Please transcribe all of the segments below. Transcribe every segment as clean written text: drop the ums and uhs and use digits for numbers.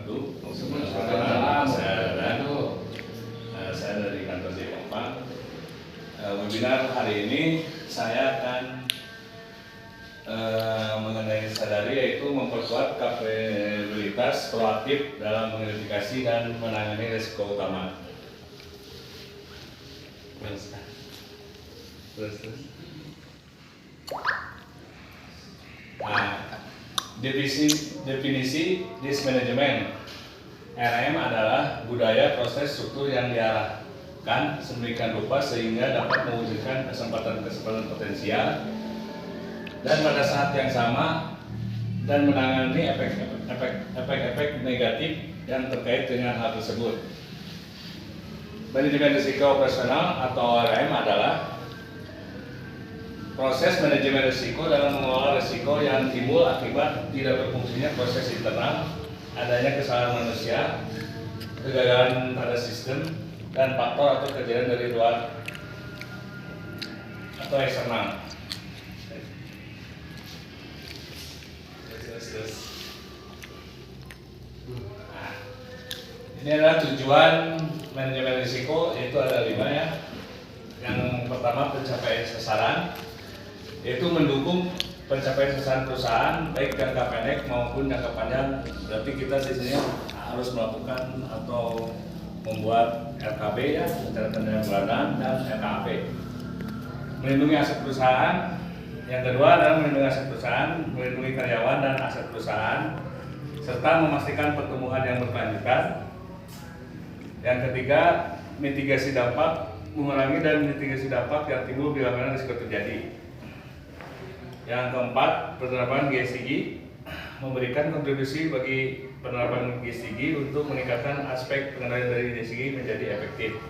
wabarakatuh. Saya dari kantor Jepang. Webinar hari ini saya akan mengenai sadari, yaitu memperkuat kapabilitas proaktif dalam mengidentifikasi dan menangani risiko utama. Definisi risk management RM adalah budaya proses struktur yang diarahkan sedemikian rupa sehingga dapat mewujudkan kesempatan potensial dan pada saat yang sama dan menangani efek negatif yang terkait dengan hal tersebut. Manajemen risiko operasional atau ORM adalah proses manajemen risiko dalam mengelola risiko yang timbul akibat tidak berfungsinya proses internal, adanya kesalahan manusia, kegagalan pada sistem, dan faktor atau kejadian dari luar atau eksternal. Nah, ini adalah tujuan manajemen risiko, yaitu ada 5 ya. Yang pertama, pencapaian sasaran, yaitu mendukung pencapaian sasaran perusahaan baik jangka pendek maupun jangka panjang. Berarti kita di sini harus melakukan atau membuat RKB ya, rencana kendalian bulanan, dan RKAP. Melindungi aset perusahaan. Yang kedua adalah melindungi aset perusahaan, melindungi karyawan dan aset perusahaan, serta memastikan pertumbuhan yang berkelanjutan. Yang ketiga, mitigasi dampak, mengurangi dan mitigasi dampak yang timbul bila mana risiko terjadi. Yang keempat, penerapan GSIG, memberikan kontribusi bagi penerapan GSIG untuk meningkatkan aspek pengendalian dari GSIG menjadi efektif.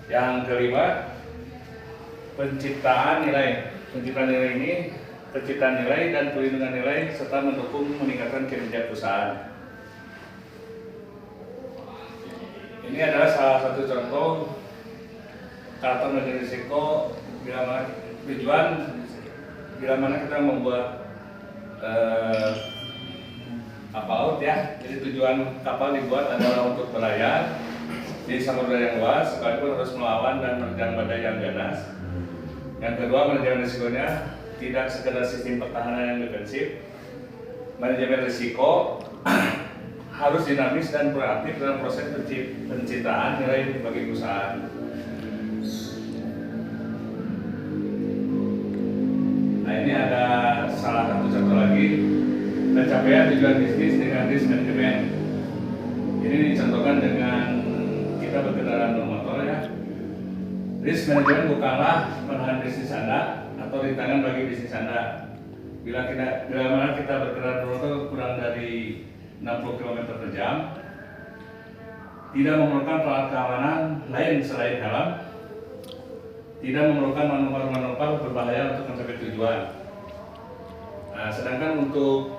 Yang kelima, penciptaan nilai. Penciptaan nilai ini, penciptaan nilai dan perlindungan nilai serta mendukung meningkatkan kinerja perusahaan. Ini adalah salah satu contoh karakter manajemen risiko bila mana tujuan, bila mana kita membuat kapal laut ya. Jadi tujuan kapal dibuat adalah untuk berlayar di samudera yang luas, sekalipun harus melawan dan menerjang badai yang ganas. Yang kedua, manajemen risikonya tidak sekedar sistem pertahanan yang defensif. Manajemen risiko harus dinamis dan proaktif dalam proses penciptaan nilai bagi perusahaan. Nah, ini ada salah satu contoh lagi, pencapaian tujuan bisnis dengan risk management. Ini dicontohkan dengan kita berkendaraan bermotor ya. Risk management bukanlah menahan bisnis Anda atau rintangan bagi bisnis Anda. Bila mana kita berkendaraan bermotor kurang dari 60 km per jam, tidak memerlukan peralatan keamanan lain selain helm, tidak memerlukan manuver-manuver berbahaya untuk mencapai tujuan. Nah, sedangkan untuk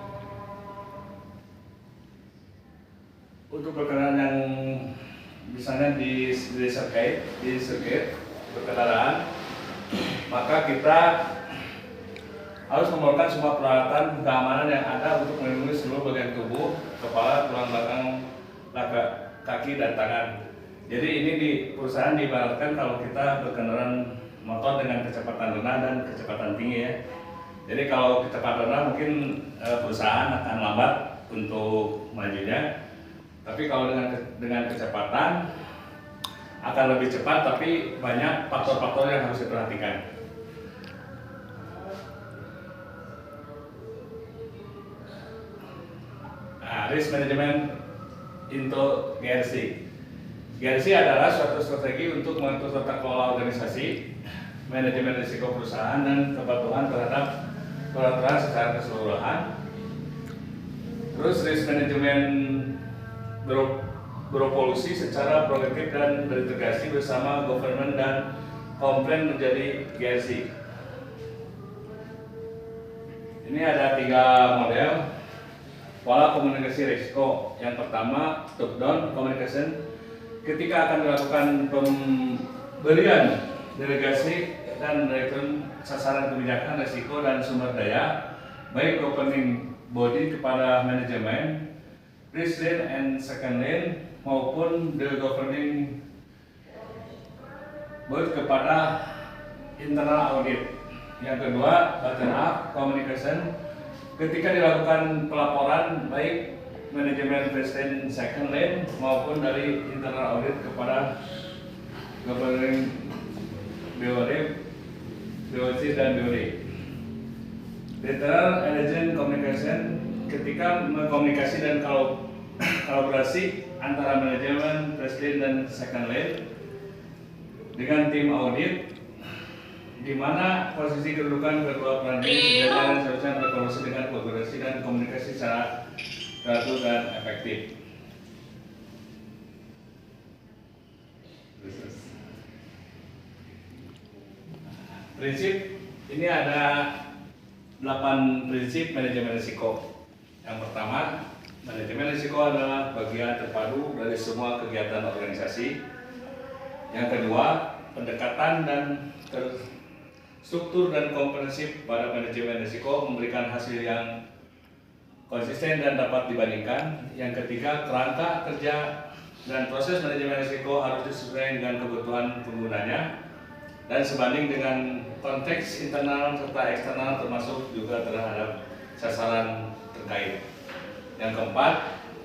perkendaraan yang misalnya di sirkuit berkendaraan, maka kita harus memerlukan semua peralatan keamanan yang ada untuk melindungi seluruh bagian tubuh, kepala, tulang belakang, kaki, dan tangan. Jadi ini di perusahaan diibaratkan kalau kita berkendaraan motor dengan kecepatan rendah dan kecepatan tinggi ya. Jadi kalau kecepatan rendah mungkin perusahaan akan lambat untuk majunya, tapi kalau dengan kecepatan akan lebih cepat, tapi banyak faktor-faktor yang harus diperhatikan. Nah, risk management into GRC. GRC adalah suatu strategi untuk mengatur tata kelola organisasi, manajemen risiko perusahaan, dan kepatuhan terhadap peraturan secara keseluruhan. Terus risk management berevolusi secara proaktif dan berintegrasi bersama government dan komplain menjadi GRC. Ini ada 3 model pola komunikasi risiko. Yang pertama, top down communication. Ketika akan dilakukan pemberian delegasi dan direktur sasaran kebijakan risiko dan sumber daya, baik governing body kepada manajemen first lane and second lane maupun the governing board kepada internal audit. Yang kedua, bottom up communication ketika dilakukan pelaporan baik manajemen first lane, second lane maupun dari internal audit kepada governing BOD, BOC dan BOD. Lateral agent communication ketika mengkomunikasi dan kolaborasi antara manajemen first lane dan second lane dengan tim audit, di mana posisi kedudukan kedua peran ini seharusnya berkolaborasi dengan kolaborasi dan komunikasi secara teratur dan efektif. Prinsip ini ada 8 prinsip manajemen risiko. Yang pertama, manajemen risiko adalah bagian terpadu dari semua kegiatan organisasi. Yang kedua, pendekatan dan struktur dan komprehensif pada manajemen risiko memberikan hasil yang konsisten dan dapat dibandingkan. Yang ketiga, kerangka kerja dan proses manajemen risiko harus disesuaikan dengan kebutuhan penggunanya dan sebanding dengan konteks internal serta eksternal termasuk juga terhadap sasaran terkait. Yang keempat,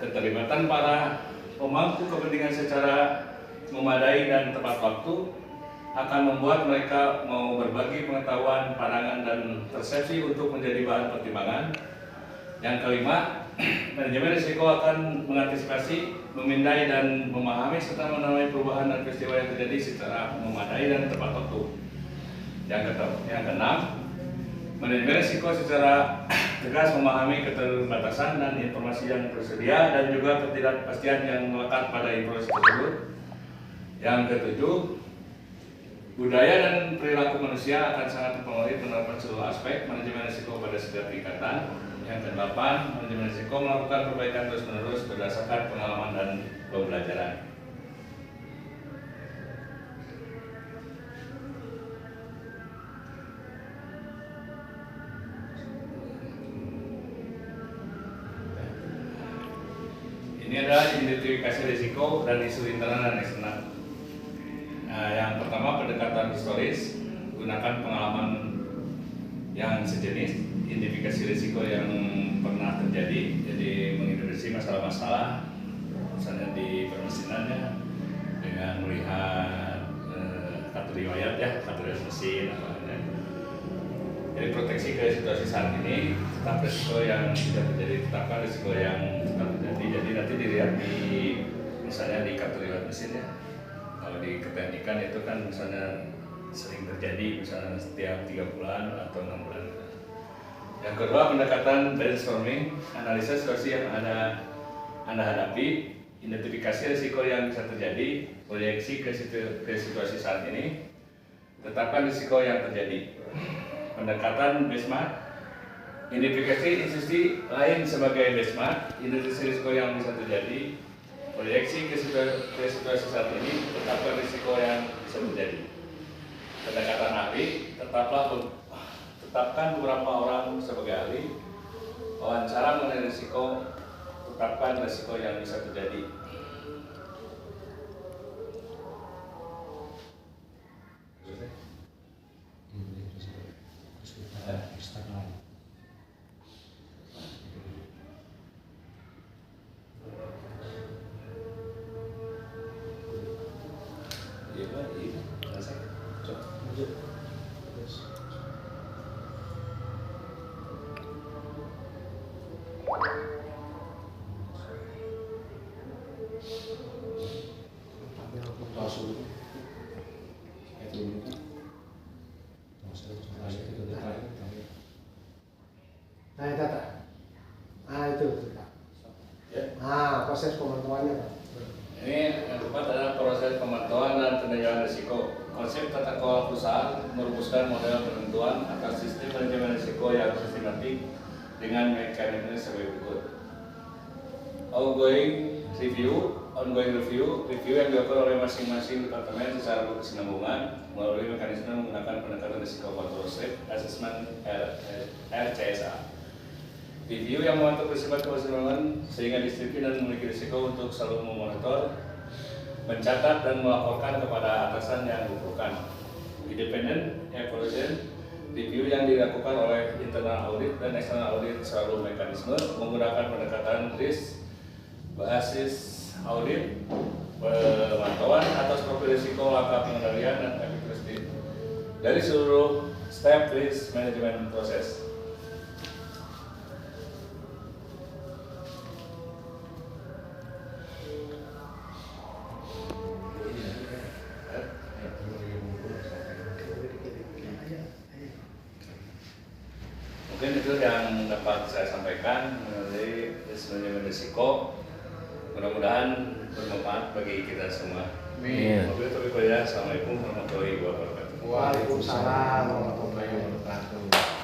keterlibatan para pemangku kepentingan secara memadai dan tepat waktu akan membuat mereka mau berbagi pengetahuan, pandangan, dan persepsi untuk menjadi bahan pertimbangan. Yang kelima, manajemen risiko akan mengantisipasi, memindai, dan memahami serta menangani perubahan dan peristiwa yang terjadi secara memadai dan tepat waktu. Yang keenam, manajemen risiko secara tegas memahami keterbatasan dan informasi yang tersedia dan juga ketidakpastian yang melekat pada informasi tersebut. Yang ketujuh, budaya dan perilaku manusia akan sangat mempengaruhi penerapan seluruh aspek manajemen risiko pada setiap tingkatan. Yang kedelapan, manajemen risiko melakukan perbaikan terus-menerus berdasarkan pengalaman dan pembelajaran. Ini adalah identifikasi risiko dan isu internal dan eksternal. Yang pertama, pendekatan historis, gunakan pengalaman yang sejenis, identifikasi risiko yang pernah terjadi, jadi mengidentifikasi masalah-masalah, misalnya di permesinannya dengan melihat kartu riwayat ya, kartu riwayat mesin apa ya. Jadi proteksi ke situasi saat ini, tetap risiko yang tidak terjadi, tetapkan risiko yang tetap terjadi. Jadi nanti dilihat di misalnya di kartu riwayat mesin ya. Kalau di keteknikan itu kan misalnya sering terjadi misalnya setiap 3 bulan atau 6 bulan. Yang kedua, pendekatan brainstorming, analisa situasi yang Anda hadapi, identifikasi risiko yang bisa terjadi, proyeksi ke situasi saat ini, tetapkan risiko yang terjadi. Pendekatan benchmark, identifikasi institusi lain sebagai benchmark, identifikasi risiko yang bisa terjadi, proyeksi ke situasi saat ini, tetapkan risiko yang bisa terjadi. Pendekatan ahli, tetapkan beberapa orang sebagai ahli, wawancara mengenai risiko, tetapkan risiko yang bisa terjadi. Nah, data. Itu. Ya. Proses pemantauannya, Pak. Ini yang keempat adalah proses pemantauan dan peninjauan risiko. Konsep tata kelola perusahaan merumuskan model penentuan atas sistem manajemen risiko yang sistematik dengan mekanisme sebagai berikut. Ongoing review yang dilakukan oleh masing-masing departemen secara berkesinambungan melalui mekanisme menggunakan pendekatan risiko control assessment RCSA. Review yang memantau bersifat keseluruhan sehingga disiplin dan memiliki risiko untuk selalu memonitor, mencatat dan melaporkan kepada atasan yang dibutuhkan. Independent evaluation review yang dilakukan oleh internal audit dan external audit selalu mekanisme menggunakan pendekatan risk basis audit, pemantauan atas profil risiko, langkah pengendalian dan efektivitas dari seluruh step risk management proses. Mungkin itu yang dapat saya sampaikan mengenai risk management risiko. Mudah-mudahan bermanfaat bagi kita semua. Amin. Assalamualaikum warahmatullahi wabarakatuh. Waalaikumsalam warahmatullahi wabarakatuh.